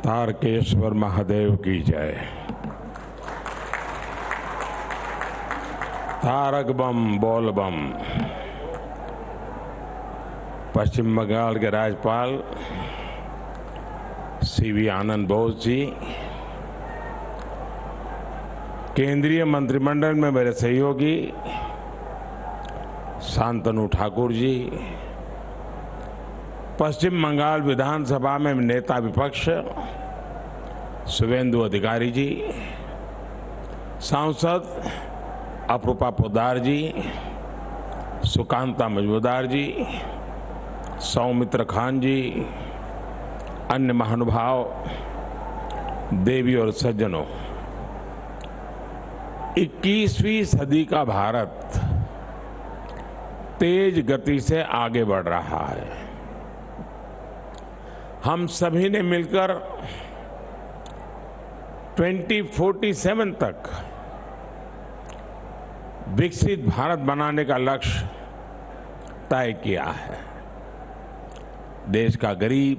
तारकेश्वर महादेव की जय। तारक बम बोल बम। पश्चिम बंगाल के राज्यपाल सीवी आनंद बोस जी, केंद्रीय मंत्रिमंडल में मेरे सहयोगी शांतनु ठाकुर जी, पश्चिम बंगाल विधानसभा में नेता विपक्ष शुभेंदु अधिकारी जी, सांसद अपूर्वा पोद्दार जी, सुकांता मजूमदार जी, सौमित्र खान जी, अन्य महानुभाव, देवी और सज्जनों, 21वीं सदी का भारत तेज गति से आगे बढ़ रहा है। हम सभी ने मिलकर 2047 तक विकसित भारत बनाने का लक्ष्य तय किया है। देश का गरीब,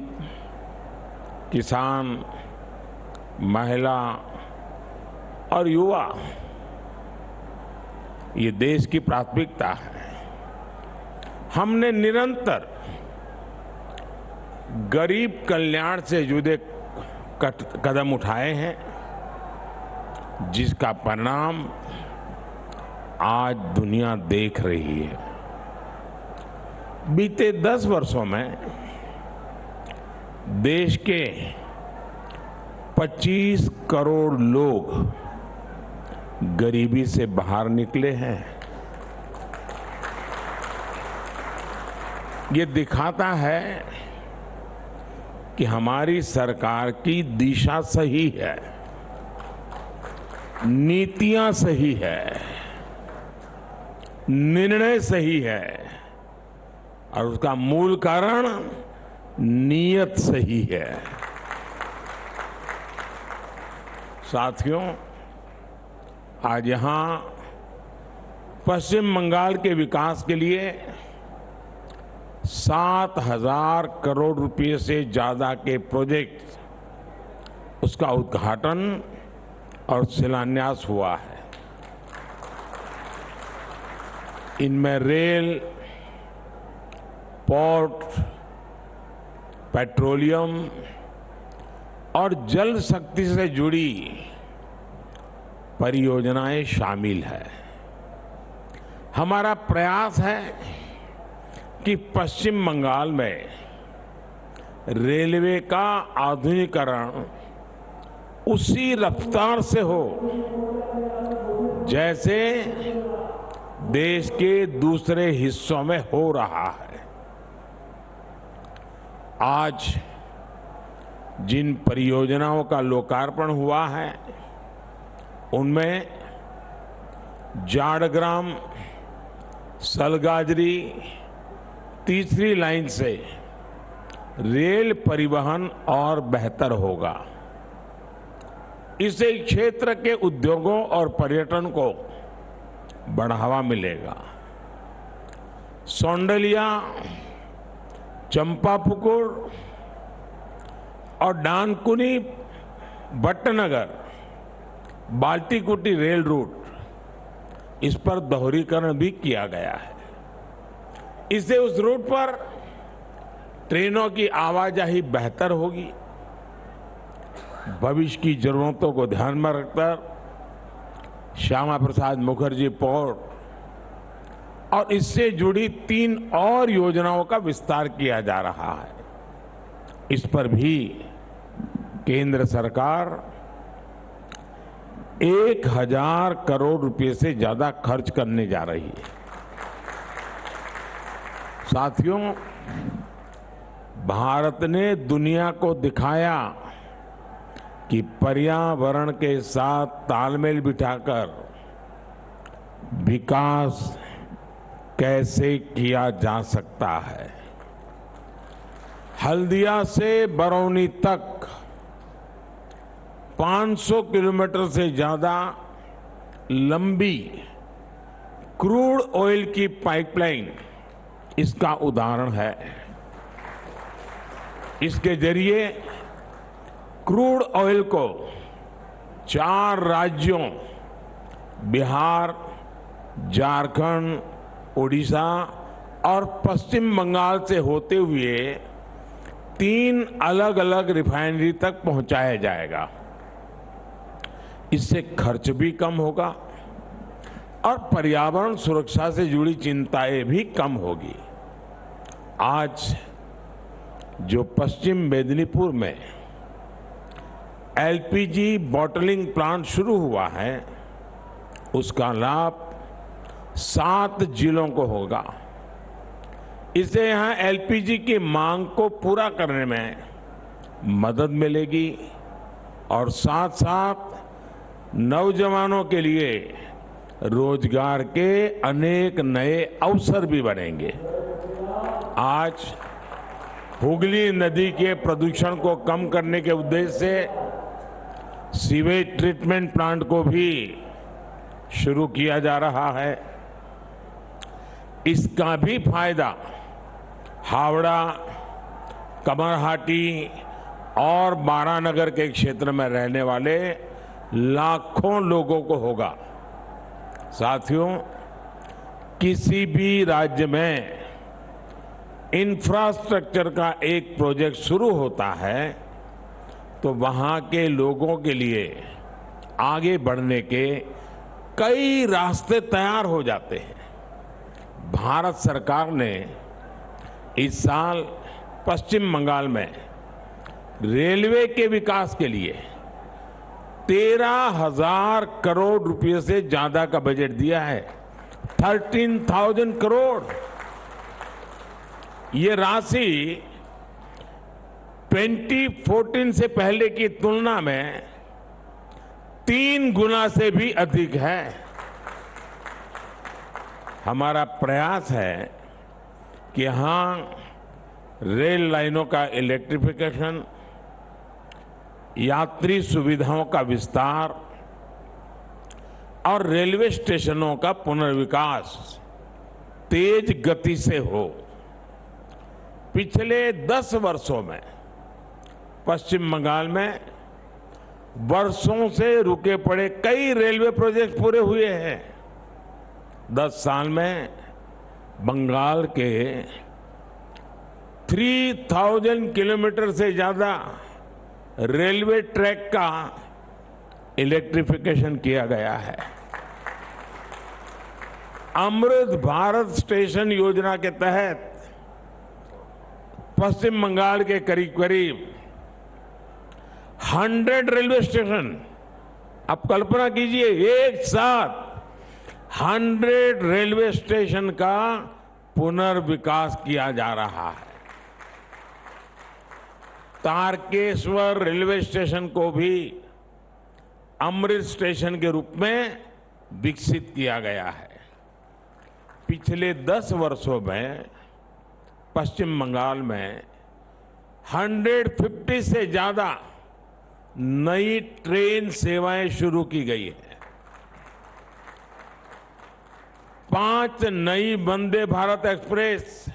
किसान, महिला और युवा ये देश की प्राथमिकता है। हमने निरंतर गरीब कल्याण से जुड़े कदम उठाए हैं, जिसका परिणाम आज दुनिया देख रही है। बीते 10 वर्षों में देश के 25 करोड़ लोग गरीबी से बाहर निकले हैं। ये दिखाता है कि हमारी सरकार की दिशा सही है, नीतियां सही है, निर्णय सही है और उसका मूल कारण नीयत सही है। साथियों, आज यहां पश्चिम बंगाल के विकास के लिए 7,000 करोड़ रुपए से ज्यादा के प्रोजेक्ट, उसका उद्घाटन और शिलान्यास हुआ है। इनमें रेल, पोर्ट, पेट्रोलियम और जल शक्ति से जुड़ी परियोजनाएं शामिल है। हमारा प्रयास है कि पश्चिम बंगाल में रेलवे का आधुनिकीकरण उसी रफ्तार से हो जैसे देश के दूसरे हिस्सों में हो रहा है। आज जिन परियोजनाओं का लोकार्पण हुआ है उनमें जाड़ग्राम सलगाजरी तीसरी लाइन से रेल परिवहन और बेहतर होगा। इससे क्षेत्र के उद्योगों और पर्यटन को बढ़ावा मिलेगा। सौंडलिया, चंपापुकुर और डानकुनी भट्टनगर बाल्टीकुटी रेल रूट, इस पर दोहरीकरण भी किया गया है। इससे उस रूट पर ट्रेनों की आवाजाही बेहतर होगी। भविष्य की जरूरतों को ध्यान में रखकर श्यामा प्रसाद मुखर्जी पोर्ट और इससे जुड़ी 3 और योजनाओं का विस्तार किया जा रहा है। इस पर भी केंद्र सरकार 1,000 करोड़ रुपए से ज्यादा खर्च करने जा रही है। साथियों, भारत ने दुनिया को दिखाया कि पर्यावरण के साथ तालमेल बिठाकर विकास कैसे किया जा सकता है। हल्दिया से बरौनी तक 500 किलोमीटर से ज्यादा लंबी क्रूड ऑयल की पाइपलाइन इसका उदाहरण है। इसके जरिए क्रूड ऑयल को 4 राज्यों बिहार, झारखंड, ओडिशा और पश्चिम बंगाल से होते हुए 3 अलग अलग रिफाइनरी तक पहुंचाया जाएगा। इससे खर्च भी कम होगा और पर्यावरण सुरक्षा से जुड़ी चिंताएं भी कम होगी। आज जो पश्चिम मेदिनीपुर में एलपीजी बॉटलिंग प्लांट शुरू हुआ है, उसका लाभ 7 जिलों को होगा। इससे यहां एलपीजी की मांग को पूरा करने में मदद मिलेगी और साथ साथ नौजवानों के लिए रोजगार के अनेक नए अवसर भी बनेंगे। आज हुगली नदी के प्रदूषण को कम करने के उद्देश्य से सीवेज ट्रीटमेंट प्लांट को भी शुरू किया जा रहा है। इसका भी फायदा हावड़ा, कमरहाटी और बारानगर के क्षेत्र में रहने वाले लाखों लोगों को होगा। साथियों, किसी भी राज्य में इंफ्रास्ट्रक्चर का एक प्रोजेक्ट शुरू होता है तो वहां के लोगों के लिए आगे बढ़ने के कई रास्ते तैयार हो जाते हैं। भारत सरकार ने इस साल पश्चिम बंगाल में रेलवे के विकास के लिए 13,000 करोड़ रुपए से ज्यादा का बजट दिया है। 13,000 करोड़। ये राशि 2014 से पहले की तुलना में 3 गुना से भी अधिक है। हमारा प्रयास है कि यहां रेल लाइनों का इलेक्ट्रिफिकेशन, यात्री सुविधाओं का विस्तार और रेलवे स्टेशनों का पुनर्विकास तेज गति से हो। पिछले 10 वर्षों में पश्चिम बंगाल में वर्षों से रुके पड़े कई रेलवे प्रोजेक्ट पूरे हुए हैं। 10 साल में बंगाल के 3,000 किलोमीटर से ज्यादा रेलवे ट्रैक का इलेक्ट्रिफिकेशन किया गया है। अमृत भारत स्टेशन योजना के तहत पश्चिम बंगाल के करीब करीब 100 रेलवे स्टेशन, आप कल्पना कीजिए, एक साथ 100 रेलवे स्टेशन का पुनर्विकास किया जा रहा है। तारकेश्वर रेलवे स्टेशन को भी अमृत स्टेशन के रूप में विकसित किया गया है। पिछले 10 वर्षों में पश्चिम बंगाल में 150 से ज्यादा नई ट्रेन सेवाएं शुरू की गई है। 5 नई वंदे भारत एक्सप्रेस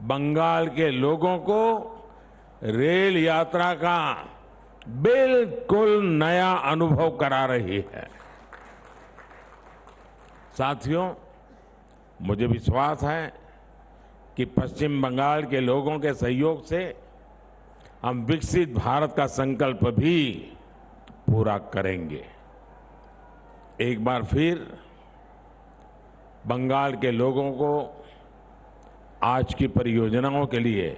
बंगाल के लोगों को रेल यात्रा का बिल्कुल नया अनुभव करा रही है। साथियों, मुझे विश्वास है कि पश्चिम बंगाल के लोगों के सहयोग से हम विकसित भारत का संकल्प भी पूरा करेंगे। एक बार फिर बंगाल के लोगों को आज की परियोजनाओं के लिए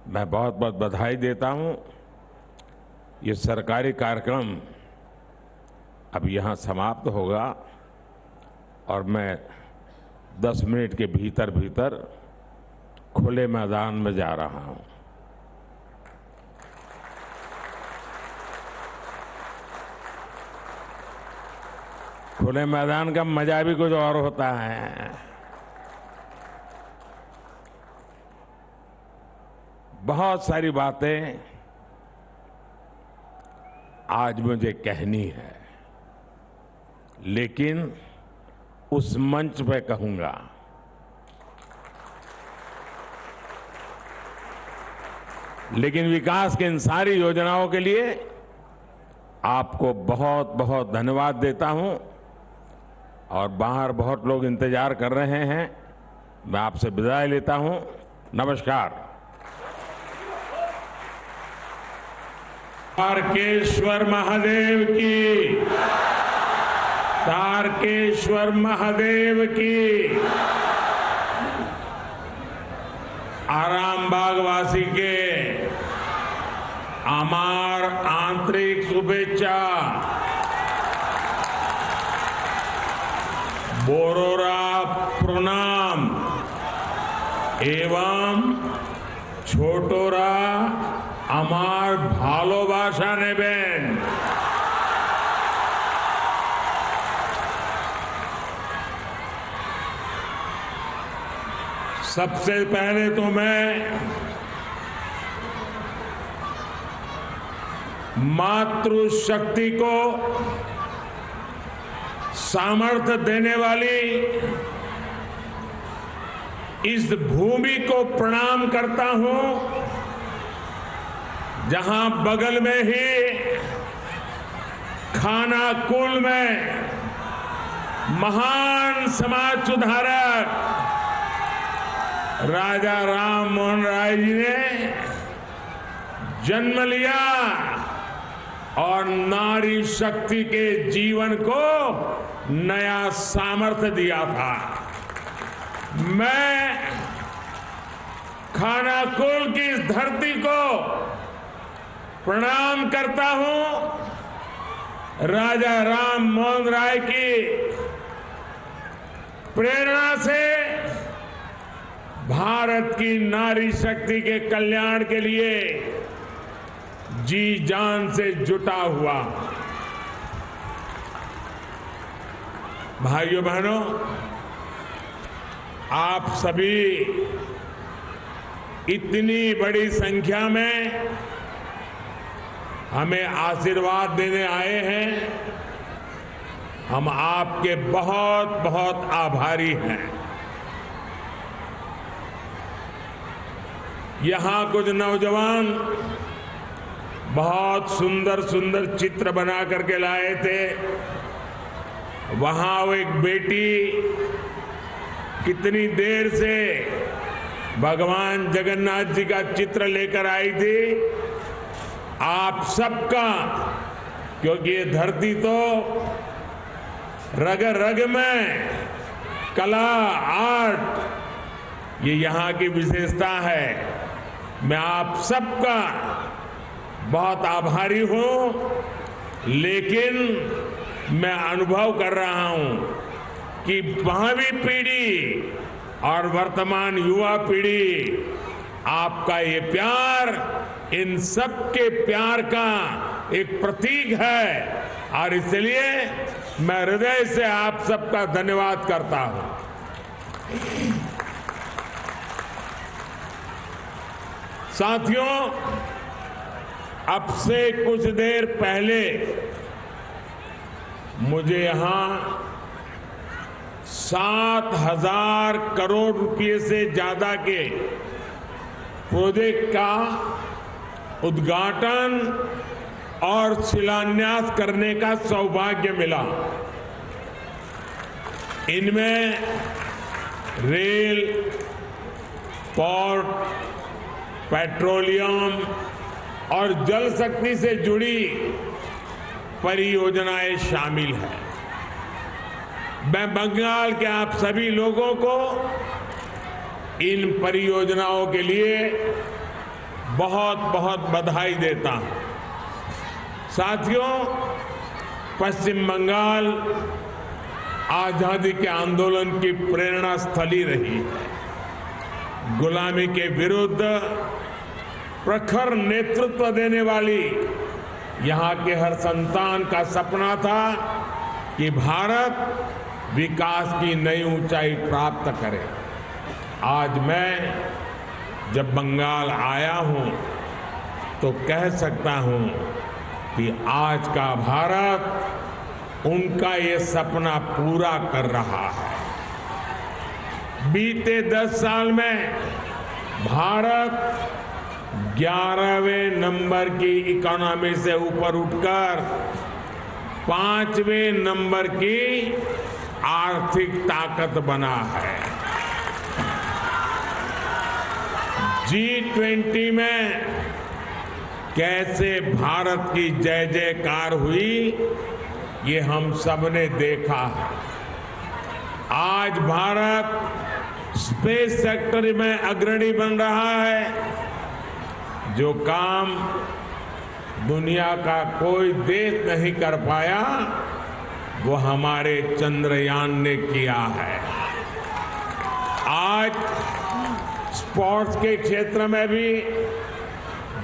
मैं बहुत बहुत बधाई देता हूं। ये सरकारी कार्यक्रम अब यहां समाप्त होगा और मैं 10 मिनट के भीतर भीतर खुले मैदान में जा रहा हूं। खुले मैदान का मजा भी कुछ और होता है। बहुत सारी बातें आज मुझे कहनी है, लेकिन उस मंच पे कहूंगा। लेकिन विकास की इन सारी योजनाओं के लिए आपको बहुत बहुत धन्यवाद देता हूं और बाहर बहुत लोग इंतजार कर रहे हैं। मैं आपसे विदाई लेता हूं। नमस्कार। तारकेश्वर महादेव की, तारकेश्वर महादेव की। आरामबाग वासी के आमार आंतरिक शुभेच्छा। बोरोरा प्रणाम एवं छोटोरा आमार भालोबाशा नेबेन। सबसे पहले तो मैं मातृशक्ति को सामर्थ्य देने वाली इस भूमि को प्रणाम करता हूं, जहां बगल में ही खानाकुल में महान समाज सुधारक राजा राम मोहन राय जी ने जन्म लिया और नारी शक्ति के जीवन को नया सामर्थ्य दिया था। मैं खानाकुल की इस धरती को प्रणाम करता हूं। राजा राम मोहन राय की प्रेरणा से भारत की नारी शक्ति के कल्याण के लिए जी जान से जुटा हुआ। भाइयों बहनों, आप सभी इतनी बड़ी संख्या में हमें आशीर्वाद देने आए हैं। हम आपके बहुत बहुत आभारी हैं। यहां कुछ नौजवान बहुत सुंदर सुंदर चित्र बना करके लाए थे। वहां वो एक बेटी कितनी देर से भगवान जगन्नाथ जी का चित्र लेकर आई थी। आप सबका, क्योंकि ये धरती तो रग रग में कला, आर्ट, ये यहाँ की विशेषता है। मैं आप सबका बहुत आभारी हूं, लेकिन मैं अनुभव कर रहा हूं कि भावी पीढ़ी और वर्तमान युवा पीढ़ी, आपका ये प्यार इन सब के प्यार का एक प्रतीक है और इसलिए मैं हृदय से आप सबका धन्यवाद करता हूं। साथियों, अब से कुछ देर पहले मुझे यहां 7,000 करोड़ रुपए से ज्यादा के प्रोजेक्ट का उद्घाटन और शिलान्यास करने का सौभाग्य मिला। इनमें रेल, पोर्ट, पेट्रोलियम और जल शक्ति से जुड़ी परियोजनाएं शामिल हैं। मैं बंगाल के आप सभी लोगों को इन परियोजनाओं के लिए बहुत बहुत बधाई देता हूं। साथियों, पश्चिम बंगाल आजादी के आंदोलन की प्रेरणा स्थली रही है। गुलामी के विरुद्ध प्रखर नेतृत्व देने वाली यहां के हर संतान का सपना था कि भारत विकास की नई ऊंचाई प्राप्त करे। आज मैं जब बंगाल आया हूं तो कह सकता हूं कि आज का भारत उनका ये सपना पूरा कर रहा है। बीते 10 साल में भारत 11वें नंबर की इकोनॉमी से ऊपर उठकर 5वें नंबर की आर्थिक ताकत बना है। G20 में कैसे भारत की जय जयकार हुई, ये हम सबने देखा है। आज भारत स्पेस सेक्टर में अग्रणी बन रहा है। जो काम दुनिया का कोई देश नहीं कर पाया, वो हमारे चंद्रयान ने किया है। आज स्पोर्ट्स के क्षेत्र में भी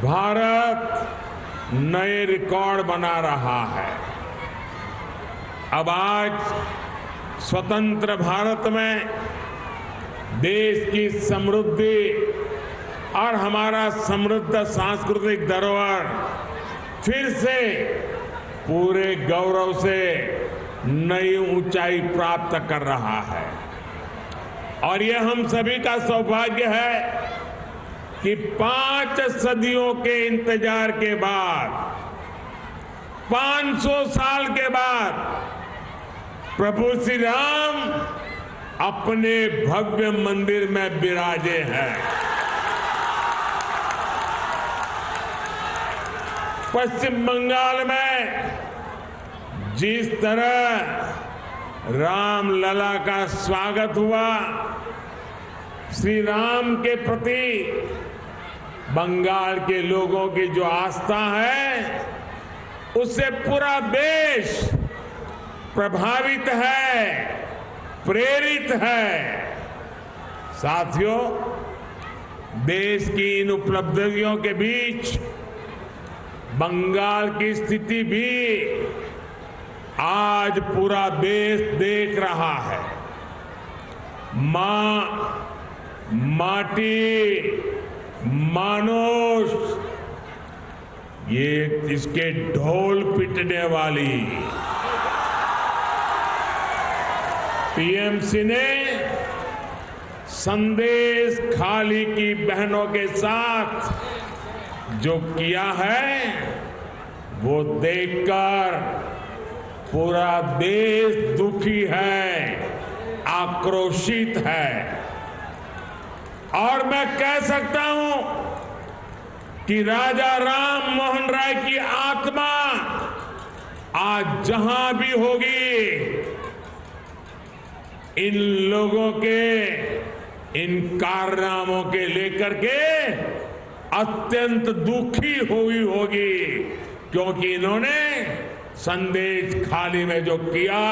भारत नए रिकॉर्ड बना रहा है। अब आज स्वतंत्र भारत में देश की समृद्धि और हमारा समृद्ध सांस्कृतिक धरोहर फिर से पूरे गौरव से नई ऊंचाई प्राप्त कर रहा है। और यह हम सभी का सौभाग्य है कि 5 सदियों के इंतजार के बाद, 500 साल के बाद प्रभु श्री राम अपने भव्य मंदिर में विराजे हैं। पश्चिम बंगाल में जिस तरह रामलला का स्वागत हुआ, श्री राम के प्रति बंगाल के लोगों की जो आस्था है, उससे पूरा देश प्रभावित है, प्रेरित है। साथियों, देश की इन उपलब्धियों के बीच बंगाल की स्थिति भी आज पूरा देश देख रहा है। मां, माटी, मानुष, ये इसके ढोल पिटने वाली टीएमसी ने संदेश खाली की बहनों के साथ जो किया है, वो देखकर पूरा देश दुखी है, आक्रोशित है। और मैं कह सकता हूं कि राजा राम मोहन राय की आत्मा आज जहां भी होगी, इन लोगों के इन कारनामों के लेकर के अत्यंत दुखी हुई होगी, क्योंकि इन्होंने संदेश खाली में जो किया,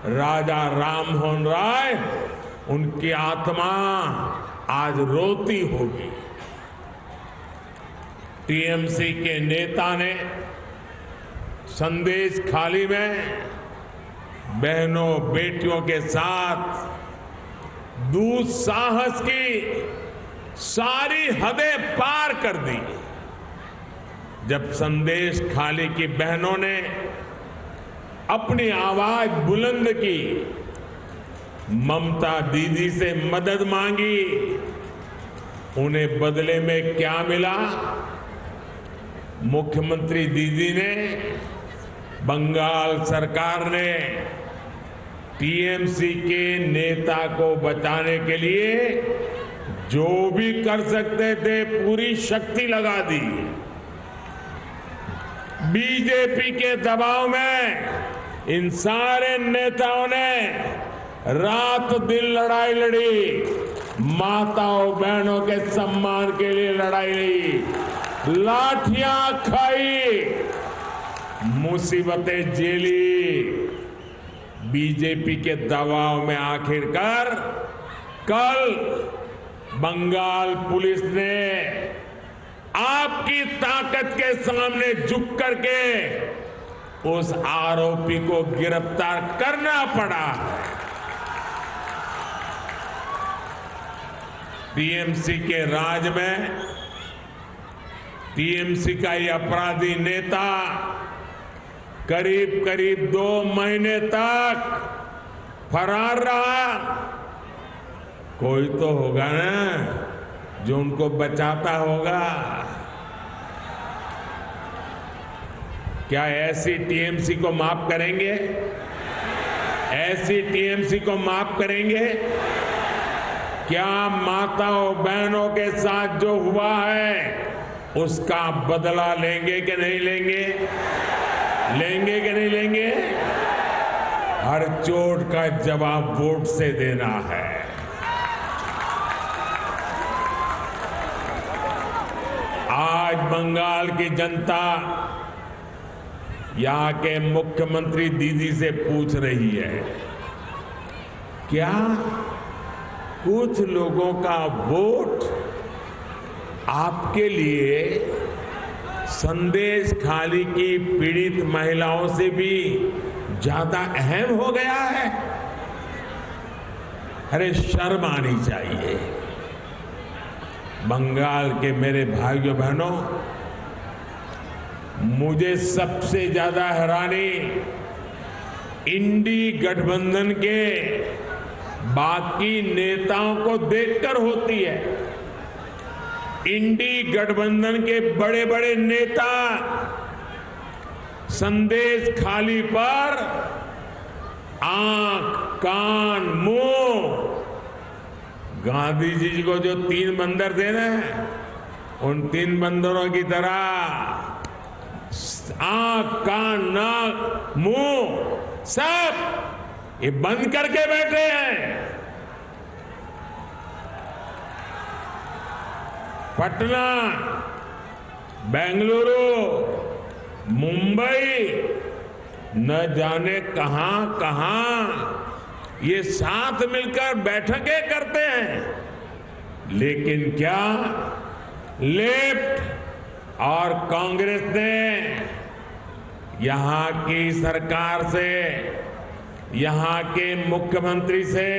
राजा राम मोहन राय, उनकी आत्मा आज रोती होगी। टीएमसी के नेता ने संदेश खाली में बहनों बेटियों के साथ दुस्साहस की सारी हदें पार कर दी। जब संदेश खाली की बहनों ने अपनी आवाज बुलंद की, ममता दीदी से मदद मांगी, उन्हें बदले में क्या मिला? मुख्यमंत्री दीदी ने, बंगाल सरकार ने टीएमसी के नेता को बचाने के लिए जो भी कर सकते थे पूरी शक्ति लगा दी। बीजेपी के दबाव में इन सारे नेताओं ने रात दिन लड़ाई लड़ी, माताओं बहनों के सम्मान के लिए लड़ाई लड़ी, लाठियां खाई, मुसीबतें झेली। बीजेपी के दबाव में आखिरकार कल बंगाल पुलिस ने आपकी ताकत के सामने झुक करके उस आरोपी को गिरफ्तार करना पड़ा। टीएमसी के राज में टीएमसी का ये अपराधी नेता करीब करीब 2 महीने तक फरार रहा। कोई तो होगा ना जो उनको बचाता होगा। क्या ऐसी टीएमसी को माफ करेंगे? ऐसी टीएमसी को माफ करेंगे? क्या माताओं बहनों के साथ जो हुआ है उसका बदला लेंगे कि नहीं लेंगे? लेंगे कि नहीं लेंगे? हर चोट का जवाब वोट से देना है। आज बंगाल की जनता यहां के मुख्यमंत्री दीदी से पूछ रही है, क्या कुछ लोगों का वोट आपके लिए संदेश खाली की पीड़ित महिलाओं से भी ज्यादा अहम हो गया है? अरे शर्म आनी चाहिए। बंगाल के मेरे भाइयों बहनों, मुझे सबसे ज्यादा हैरानी इंडी गठबंधन के बाकी नेताओं को देखकर होती है। इंडी गठबंधन के बड़े बड़े नेता संदेश खाली पर आंख, कान, मुंह, गांधी जी को जो 3 बंदर थे ना, उन 3 बंदरों की तरह आंख, कान, नाक, मुंह सब ये बंद करके बैठे हैं। पटना, बेंगलुरु, मुंबई, न जाने कहां कहां ये साथ मिलकर बैठकें करते हैं। लेकिन क्या लेफ्ट और कांग्रेस ने यहां की सरकार से, यहां के मुख्यमंत्री से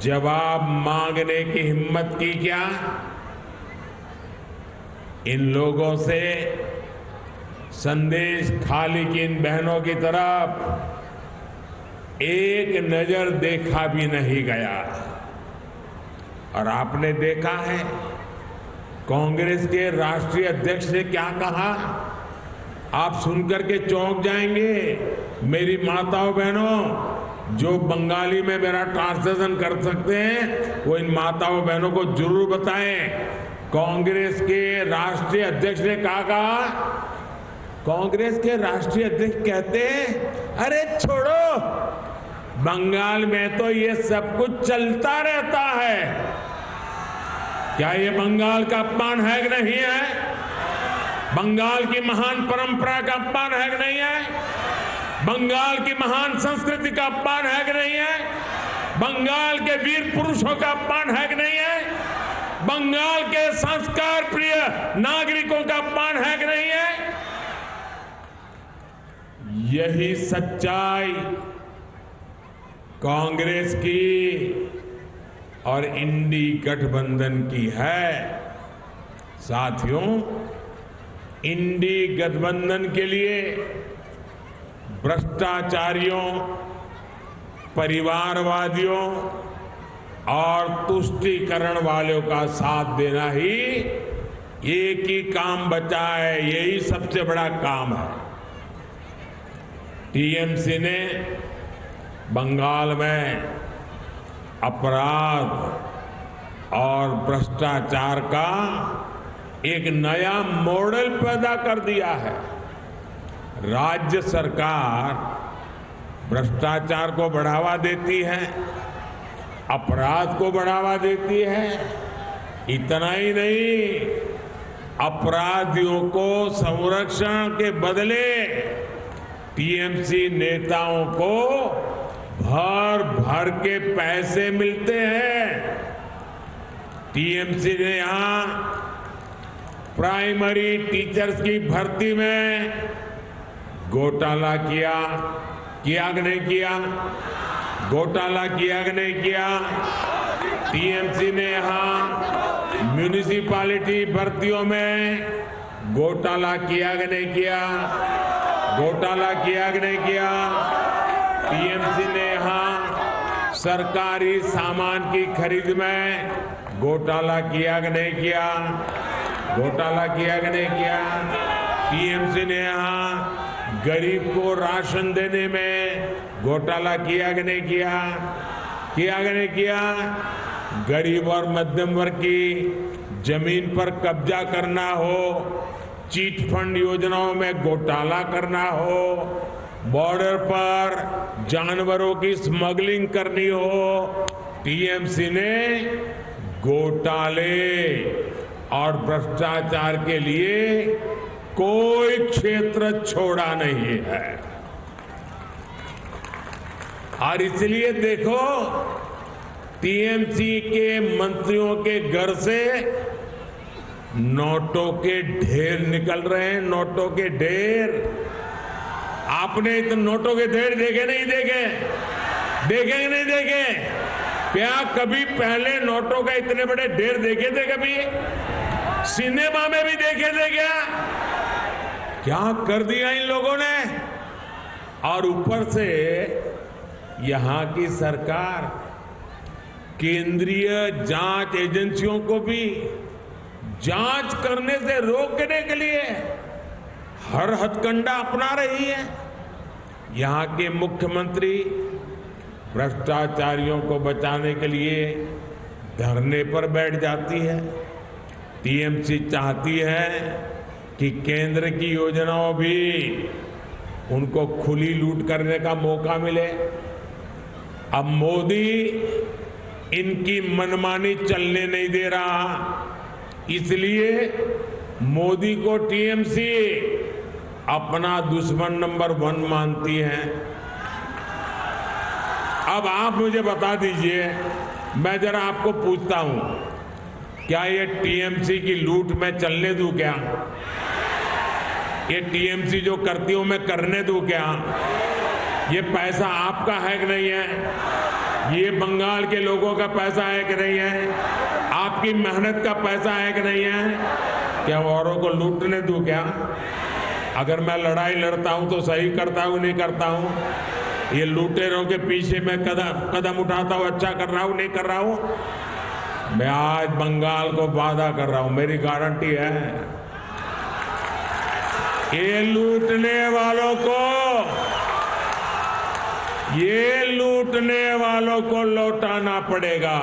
जवाब मांगने की हिम्मत की क्या? इन लोगों से संदेश खाली की इन बहनों की तरफ एक नजर देखा भी नहीं गया। और आपने देखा है कांग्रेस के राष्ट्रीय अध्यक्ष ने क्या कहा? आप सुनकर के चौंक जाएंगे। मेरी माताओं बहनों, जो बंगाली में मेरा ट्रांसलेशन कर सकते हैं वो इन माताओं बहनों को जरूर बताएं। कांग्रेस के राष्ट्रीय अध्यक्ष ने कहा, कांग्रेस के राष्ट्रीय अध्यक्ष कहते हैं, अरे छोड़ो, बंगाल में तो ये सब कुछ चलता रहता है। क्या ये बंगाल का अपमान है कि नहीं है? बंगाल की महान परंपरा का अपमान है कि नहीं है? बंगाल की महान संस्कृति का अपमान है कि नहीं है? बंगाल के वीर पुरुषों का अपमान है कि नहीं है? बंगाल के संस्कार प्रिय नागरिकों का अपमान है कि नहीं है? यही सच्चाई कांग्रेस की और इंडी गठबंधन की है। साथियों, इंडी गठबंधन के लिए भ्रष्टाचारियों, परिवारवादियों और तुष्टीकरण वालों का साथ देना ही एक ही काम बचा है। यही सबसे बड़ा काम है। टीएमसी ने बंगाल में अपराध और भ्रष्टाचार का एक नया मॉडल पैदा कर दिया है। राज्य सरकार भ्रष्टाचार को बढ़ावा देती है, अपराध को बढ़ावा देती है। इतना ही नहीं, अपराधियों को संरक्षण के बदले टीएमसी नेताओं को भर भर के पैसे मिलते हैं। टीएमसी ने यहां प्राइमरी टीचर्स की भर्ती में घोटाला किया कि नहीं किया? घोटाला किया कि नहीं किया? टीएमसी ने यहां म्यूनिसिपैलिटी भर्तियों में घोटाला किया कि नहीं किया? घोटाला किया कि नहीं किया? टीएमसी ने यहां सरकारी सामान की खरीद में घोटाला किया कि नहीं किया? घोटाला किया कि नहीं किया? टीएमसी ने यहां गरीब को राशन देने में घोटाला किया कि नहीं किया? किया कि नहीं किया? गरीब और मध्यम वर्ग की जमीन पर कब्जा करना हो, चीट फंड योजनाओं में घोटाला करना हो, बॉर्डर पर जानवरों की स्मगलिंग करनी हो, टीएमसी ने घोटाले और भ्रष्टाचार के लिए कोई क्षेत्र छोड़ा नहीं है। और इसलिए देखो, टीएमसी के मंत्रियों के घर से नोटों के ढेर निकल रहे हैं, नोटों के ढेर। आपने तो नोटों के ढेर देखे नहीं देखे? देखे कि नहीं देखे? क्या कभी पहले नोटों का इतने बड़े ढेर देखे थे? कभी सिनेमा में भी देखे थे क्या? क्या कर दिया इन लोगों ने? और ऊपर से यहां की सरकार केंद्रीय जांच एजेंसियों को भी जांच करने से रोकने के लिए हर हथकंडा अपना रही है। यहां के मुख्यमंत्री भ्रष्टाचारियों को बचाने के लिए धरने पर बैठ जाती है। टीएमसी चाहती है कि केंद्र की योजनाओं भी उनको खुली लूट करने का मौका मिले। अब मोदी इनकी मनमानी चलने नहीं दे रहा, इसलिए मोदी को टीएमसी अपना दुश्मन नंबर 1 मानती है। अब आप मुझे बता दीजिए, मैं जरा आपको पूछता हूं, क्या ये टीएमसी की लूट मैं चलने दूं क्या? ये टीएमसी जो करती हूं मैं करने दूं क्या? ये पैसा आपका है कि नहीं है? ये बंगाल के लोगों का पैसा है कि नहीं है? आपकी मेहनत का पैसा है कि नहीं है? क्या औरों को लूटने दूं क्या? अगर मैं लड़ाई लड़ता हूं तो सही करता हूं नहीं करता हूं? ये लुटेरों के पीछे मैं कदम उठाता हूं, अच्छा कर रहा हूं नहीं कर रहा हूं? मैं आज बंगाल को वादा कर रहा हूं, मेरी गारंटी है, ये लूटने वालों को लौटाना पड़ेगा।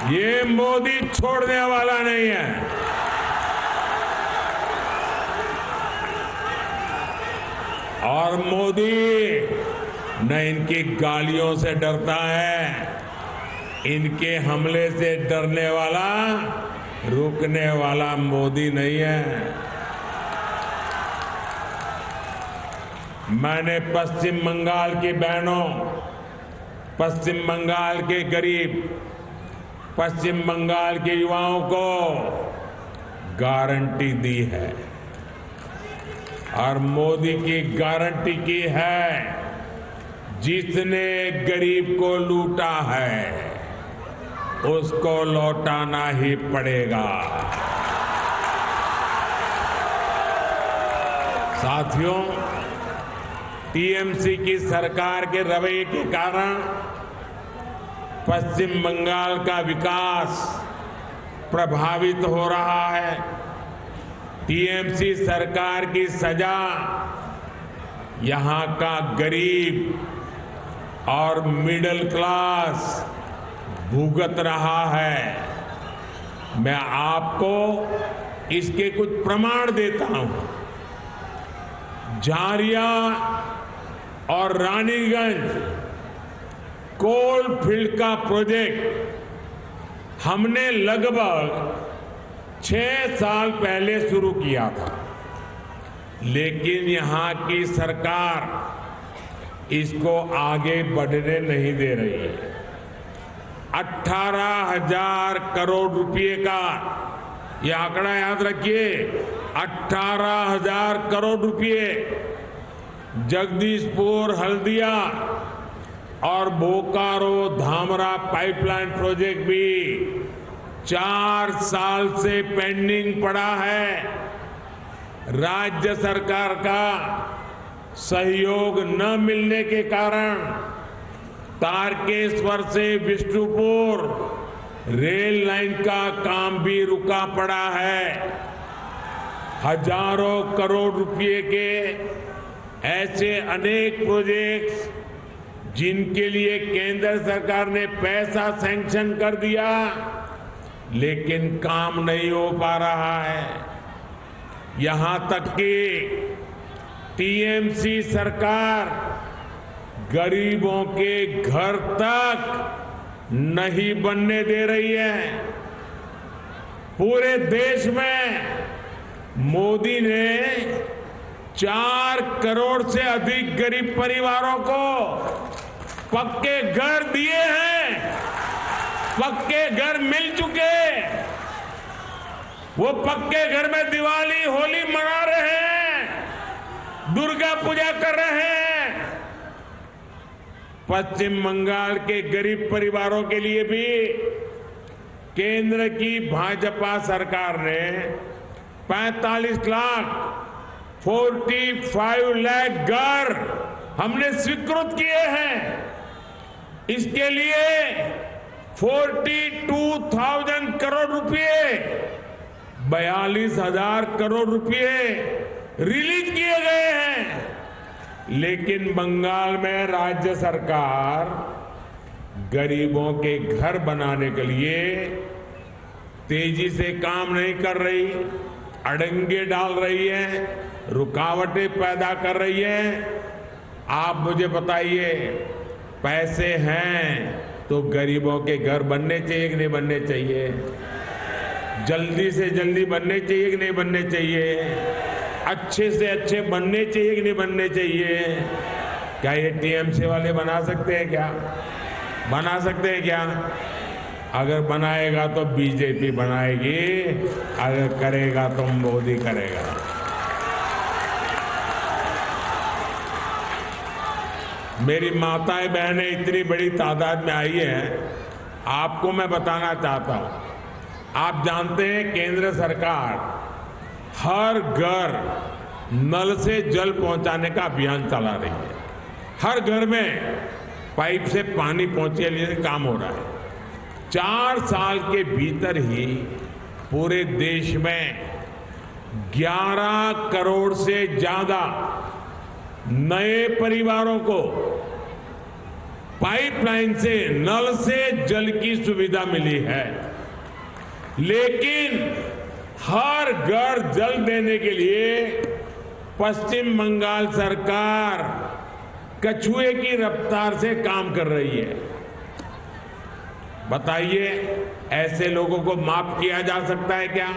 ये मोदी छोड़ने वाला नहीं है। और मोदी न इनकी गालियों से डरता है, इनके हमले से डरने वाला, रुकने वाला मोदी नहीं है। मैंने पश्चिम बंगाल की बहनों, पश्चिम बंगाल के गरीब, पश्चिम बंगाल के युवाओं को गारंटी दी है और मोदी की गारंटी की है, जिसने गरीब को लूटा है उसको लौटाना ही पड़ेगा। साथियों, टीएमसी की सरकार के रवैये के कारण पश्चिम बंगाल का विकास प्रभावित हो रहा है। टीएमसी सरकार की सजा यहां का गरीब और मिडिल क्लास भुगत रहा है। मैं आपको इसके कुछ प्रमाण देता हूं। झारिया और रानीगंज कोल फील्ड का प्रोजेक्ट हमने लगभग 6 साल पहले शुरू किया था, लेकिन यहां की सरकार इसको आगे बढ़ने नहीं दे रही है। 18,000 करोड़ रुपए का, यह आंकड़ा याद रखिए, 18,000 करोड़ रुपए जगदीशपुर, हल्दिया और बोकारो धामरा पाइपलाइन प्रोजेक्ट भी 4 साल से पेंडिंग पड़ा है। राज्य सरकार का सहयोग न मिलने के कारण तारकेश्वर से विष्णुपुर रेल लाइन का काम भी रुका पड़ा है। हजारों करोड़ रुपए के ऐसे अनेक प्रोजेक्ट्स जिनके लिए केंद्र सरकार ने पैसा सैंक्शन कर दिया, लेकिन काम नहीं हो पा रहा है। यहां तक कि टीएमसी सरकार गरीबों के घर तक नहीं बनने दे रही है। पूरे देश में मोदी ने 4 करोड़ से अधिक गरीब परिवारों को पक्के घर दिए हैं, पक्के घर मिल चुके। वो पक्के घर में दिवाली होली मना रहे हैं, दुर्गा पूजा कर रहे हैं। पश्चिम बंगाल के गरीब परिवारों के लिए भी केंद्र की भाजपा सरकार ने 45 लाख घर हमने स्वीकृत किए हैं। इसके लिए 42,000 करोड़ रुपए, 42,000 करोड़ रुपए रिलीज किए गए हैं। लेकिन बंगाल में राज्य सरकार गरीबों के घर बनाने के लिए तेजी से काम नहीं कर रही, अड़ंगे डाल रही है, रुकावटें पैदा कर रही है। आप मुझे बताइए, पैसे हैं तो गरीबों के घर बनने चाहिए कि नहीं बनने चाहिए? जल्दी से जल्दी बनने चाहिए कि नहीं बनने चाहिए? अच्छे से अच्छे बनने चाहिए कि नहीं बनने चाहिए? क्या ये टीएमसी वाले बना सकते हैं क्या? बना सकते हैं क्या? अगर बनाएगा तो बीजेपी बनाएगी, अगर करेगा तो मोदी करेगा। मेरी माताएं बहनें इतनी बड़ी तादाद में आई हैं, आपको मैं बताना चाहता हूं। आप जानते हैं केंद्र सरकार हर घर नल से जल पहुंचाने का अभियान चला रही है। हर घर में पाइप से पानी पहुंचे लिए काम हो रहा है। 4 साल के भीतर ही पूरे देश में 11 करोड़ से ज्यादा नए परिवारों को पाइपलाइन से, नल से जल की सुविधा मिली है। लेकिन हर घर जल देने के लिए पश्चिम बंगाल सरकार कछुए की रफ्तार से काम कर रही है। बताइए, ऐसे लोगों को माफ किया जा सकता है क्या?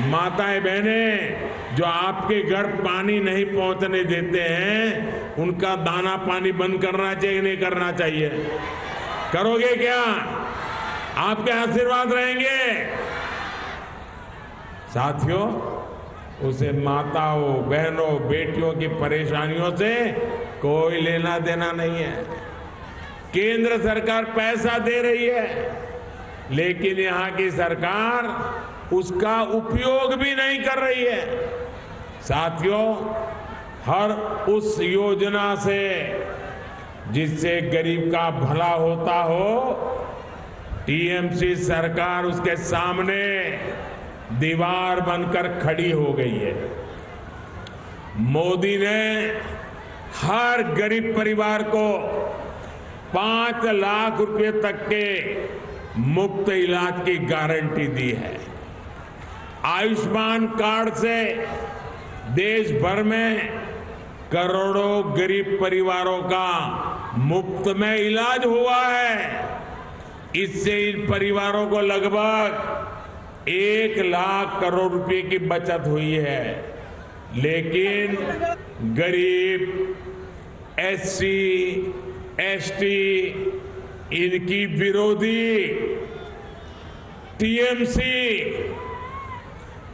माताएं बहनें जो आपके घर पानी नहीं पहुंचने देते हैं, उनका दाना पानी बंद करना चाहिए नहीं करना चाहिए? करोगे क्या? आपके आशीर्वाद रहेंगे। साथियों, उसे माताओं, बहनों, बेटियों की परेशानियों से कोई लेना देना नहीं है। केंद्र सरकार पैसा दे रही है, लेकिन यहां की सरकार उसका उपयोग भी नहीं कर रही है। साथियों, हर उस योजना से जिससे गरीब का भला होता हो, टीएमसी सरकार उसके सामने दीवार बनकर खड़ी हो गई है। मोदी ने हर गरीब परिवार को 5 लाख रुपए तक के मुफ्त इलाज की गारंटी दी है। आयुष्मान कार्ड से देश भर में करोड़ों गरीब परिवारों का मुफ्त में इलाज हुआ है। इससे इन परिवारों को लगभग 1 लाख करोड़ रुपए की बचत हुई है। लेकिन गरीब, एससी, एसटी, इनकी विरोधी टीएमसी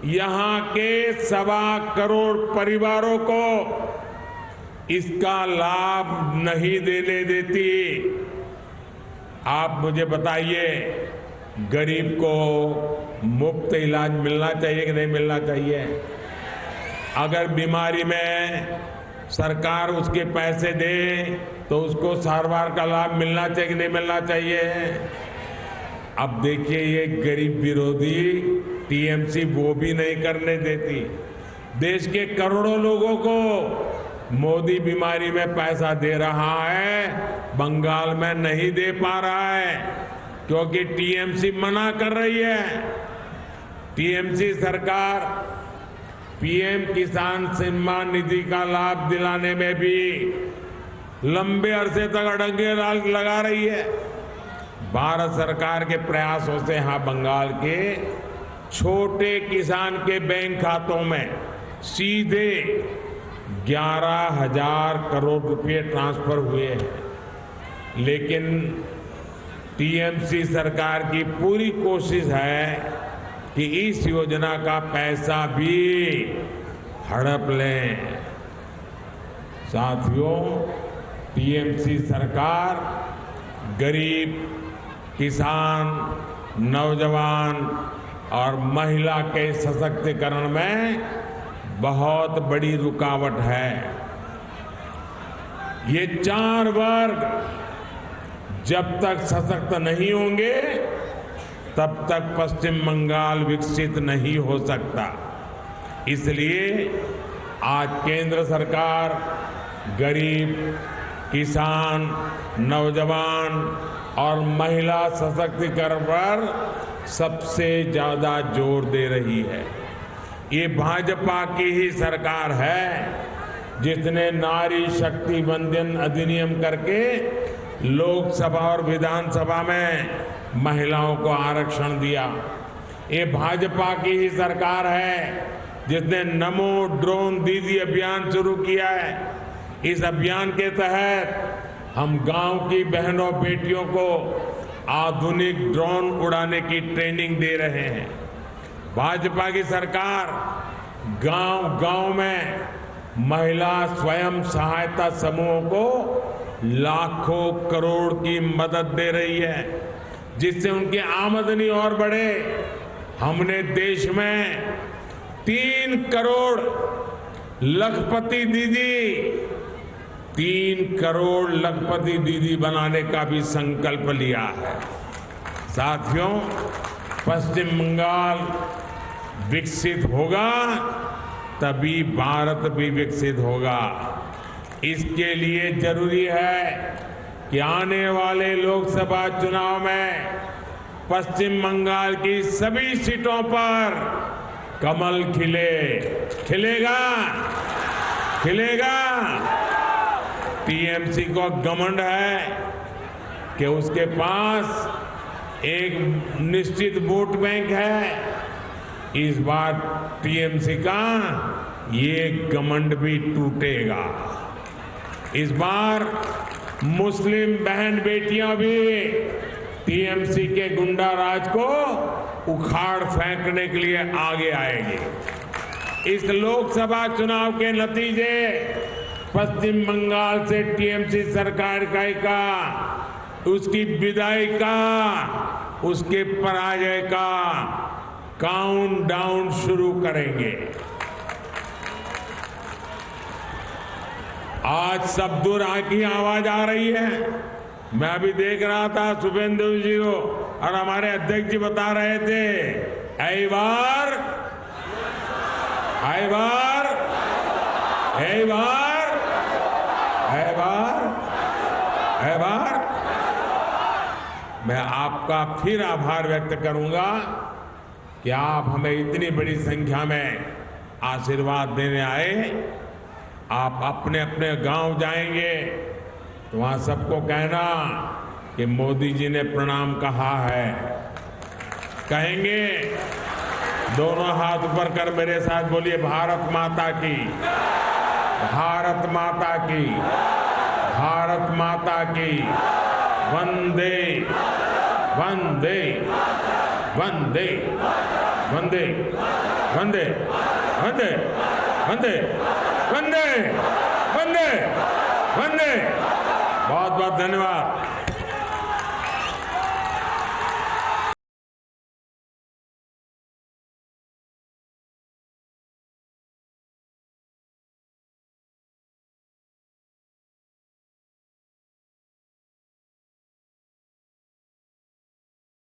यहां के 1.25 करोड़ परिवारों को इसका लाभ नहीं देने देती। आप मुझे बताइए, गरीब को मुफ्त इलाज मिलना चाहिए कि नहीं मिलना चाहिए? अगर बीमारी में सरकार उसके पैसे दे तो उसको सारवार का लाभ मिलना चाहिए कि नहीं मिलना चाहिए। अब देखिए ये गरीब विरोधी टीएमसी वो भी नहीं करने देती। देश के करोड़ों लोगों को मोदी बीमारी में पैसा दे रहा है, बंगाल में नहीं दे पा रहा है क्योंकि टीएमसी मना कर रही है। टीएमसी सरकार पीएम किसान सम्मान निधि का लाभ दिलाने में भी लंबे अरसे तक अड़ंगे लगा रही है। भारत सरकार के प्रयासों से यहां बंगाल के छोटे किसान के बैंक खातों में सीधे 11,000 करोड़ रुपए ट्रांसफर हुए हैं। लेकिन टीएमसी सरकार की पूरी कोशिश है कि इस योजना का पैसा भी हड़प लें। साथियों, टीएमसी सरकार गरीब, किसान, नौजवान और महिला के सशक्तिकरण में बहुत बड़ी रुकावट है। ये 4 वर्ग जब तक सशक्त नहीं होंगे तब तक पश्चिम बंगाल विकसित नहीं हो सकता। इसलिए आज केंद्र सरकार गरीब, किसान, नौजवान और महिला सशक्तिकरण पर सबसे ज्यादा जोर दे रही है। ये भाजपा की ही सरकार है जिसने नारी शक्ति वंदन अधिनियम करके लोकसभा और विधानसभा में महिलाओं को आरक्षण दिया। ये भाजपा की ही सरकार है जिसने नमो ड्रोन दीदी अभियान शुरू किया है। इस अभियान के तहत हम गांव की बहनों बेटियों को आधुनिक ड्रोन उड़ाने की ट्रेनिंग दे रहे हैं। भाजपा की सरकार गांव-गांव में महिला स्वयं सहायता समूहों को लाखों करोड़ की मदद दे रही है जिससे उनकी आमदनी और बढ़े। हमने देश में 3 करोड़ लखपति दीदी बनाने का भी संकल्प लिया है। साथियों, पश्चिम बंगाल विकसित होगा तभी भारत भी विकसित होगा। इसके लिए जरूरी है कि आने वाले लोकसभा चुनाव में पश्चिम बंगाल की सभी सीटों पर कमल खिलेगा। टीएमसी को घमंड है कि उसके पास एक निश्चित वोट बैंक है। इस बार टीएमसी का ये घमंड भी टूटेगा। इस बार मुस्लिम बहन बेटियां भी टीएमसी के गुंडा राज को उखाड़ फेंकने के लिए आगे आएंगे। इस लोकसभा चुनाव के नतीजे पश्चिम बंगाल से टीएमसी सरकार का उसकी विदाई का, उसके पराजय का काउंटडाउन शुरू करेंगे। आज सब दूर की आवाज आ रही है। मैं अभी देख रहा था शुभेंदु जी को और हमारे अध्यक्ष जी बता रहे थे, ऐ बार मैं आपका फिर आभार व्यक्त करूंगा कि आप हमें इतनी बड़ी संख्या में आशीर्वाद देने आए। आप अपने अपने गांव जाएंगे तो वहां सबको कहना कि मोदी जी ने प्रणाम कहा है। कहेंगे, दोनों हाथ ऊपर कर मेरे साथ बोलिए, भारत माता की, भारत माता की, भारत माता की, वंदे वंदे वंदे वंदे वंदे वंदे वंदे वंदे वंदे वंदे। बहुत बहुत धन्यवाद।